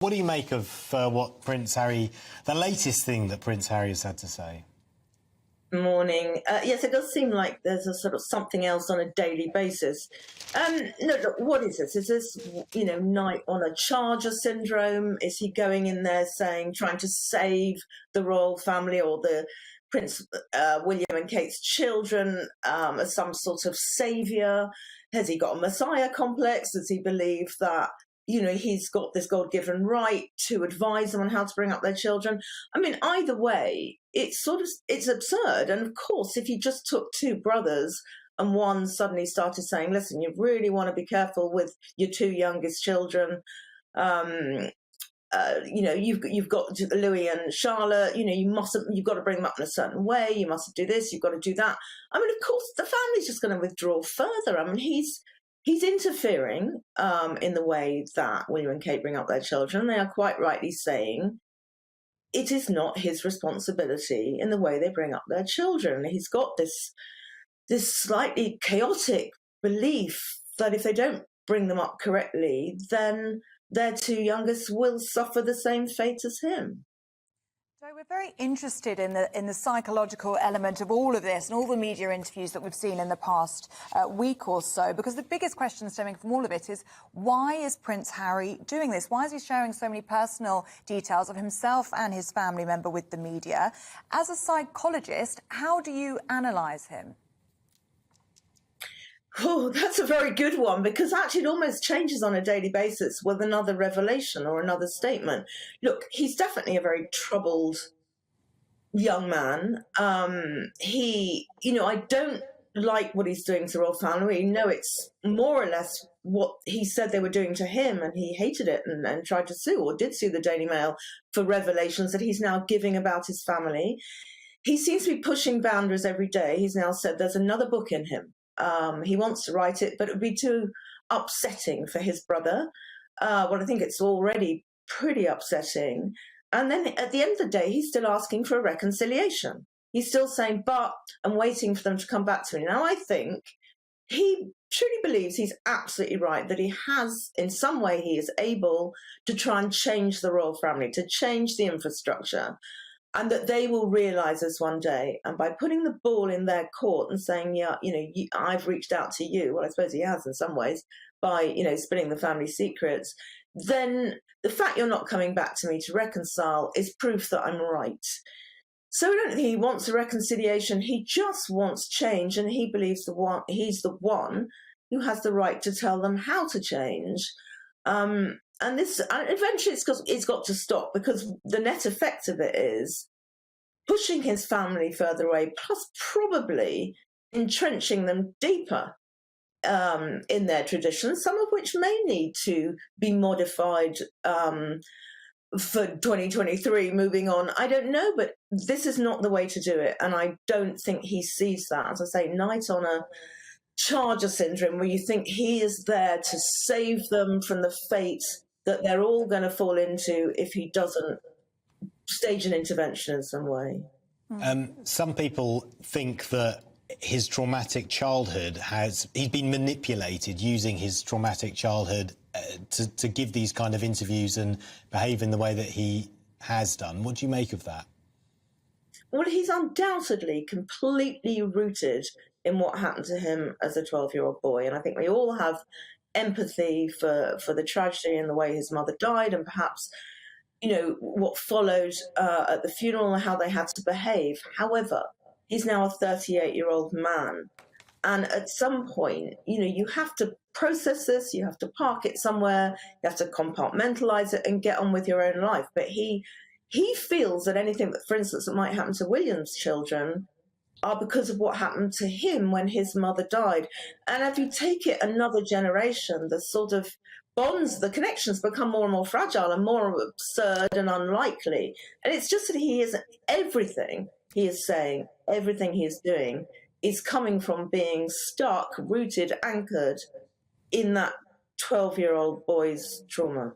What do you make of what Prince Harry, the latest thing that Prince Harry has had to say? Morning. Yes, it does seem like there's a sort of something else on a daily basis. Look, what is this? Is this, night on a charger syndrome? Is he going in there trying to save the royal family or the Prince William and Kate's children as some sort of saviour? Has he got a messiah complex? Does he believe that he's got this God-given right to advise them on how to bring up their children? I mean, either way, it's absurd. And of course, if you just took two brothers and one suddenly started saying, listen, you really want to be careful with your two youngest children. You've got Louis and Charlotte, you've got to bring them up in a certain way. You mustn't do this. You've got to do that. I mean, of course, the family's just going to withdraw further. I mean, he's interfering in the way that William and Kate bring up their children. They are quite rightly saying it is not his responsibility in the way they bring up their children. He's got this slightly chaotic belief that if they don't bring them up correctly, then their two youngest will suffer the same fate as him. So we're very interested in the psychological element of all of this and all the media interviews that we've seen in the past week or so, because the biggest question stemming from all of it is, why is Prince Harry doing this? Why is he sharing so many personal details of himself and his family member with the media? As a psychologist, how do you analyse him? Oh, that's a very good one, because actually it almost changes on a daily basis with another revelation or another statement. Look, he's definitely a very troubled young man. I don't like what he's doing to the royal family. No, it's more or less what he said they were doing to him, and he hated it and tried to sue, or did sue, the Daily Mail for revelations that he's now giving about his family. He seems to be pushing boundaries every day. He's now said there's another book in him. He wants to write it, but it would be too upsetting for his brother. Well, I think it's already pretty upsetting. And then at the end of the day, he's still asking for a reconciliation. He's still saying, but I'm waiting for them to come back to me. Now, I think he truly believes he's absolutely right, that he has, in some way, he is able to try and change the royal family, to change the infrastructure, and that they will realise this one day. And by putting the ball in their court and saying, I've reached out to you, well, I suppose he has in some ways, by, spilling the family secrets, then the fact you're not coming back to me to reconcile is proof that I'm right. So I don't think he wants a reconciliation. He just wants change, and he believes he's the one who has the right to tell them how to change. And eventually it's got to stop, because the net effect of it is pushing his family further away, plus probably entrenching them deeper in their traditions, some of which may need to be modified for 2023 moving on. I don't know, but this is not the way to do it. And I don't think he sees that. As I say, night on a charger syndrome, where you think he is there to save them from the fate that they're all going to fall into if he doesn't stage an intervention in some way. Some people think that his traumatic childhood he's been manipulated, using his traumatic childhood to give these kind of interviews and behave in the way that he has done. What do you make of that? Well, he's undoubtedly completely rooted in what happened to him as a 12-year-old boy. And I think we all have empathy for the tragedy and the way his mother died, and perhaps, what followed at the funeral and how they had to behave. However, he's now a 38-year-old man. And at some point, you have to process this, you have to park it somewhere, you have to compartmentalize it and get on with your own life. But he feels that anything that, for instance, that might happen to William's children are because of what happened to him when his mother died. And if you take it another generation, the sort of bonds, the connections become more and more fragile and more absurd and unlikely. And it's just that everything he is saying, everything he is doing is coming from being stuck, rooted, anchored in that 12-year-old boy's trauma.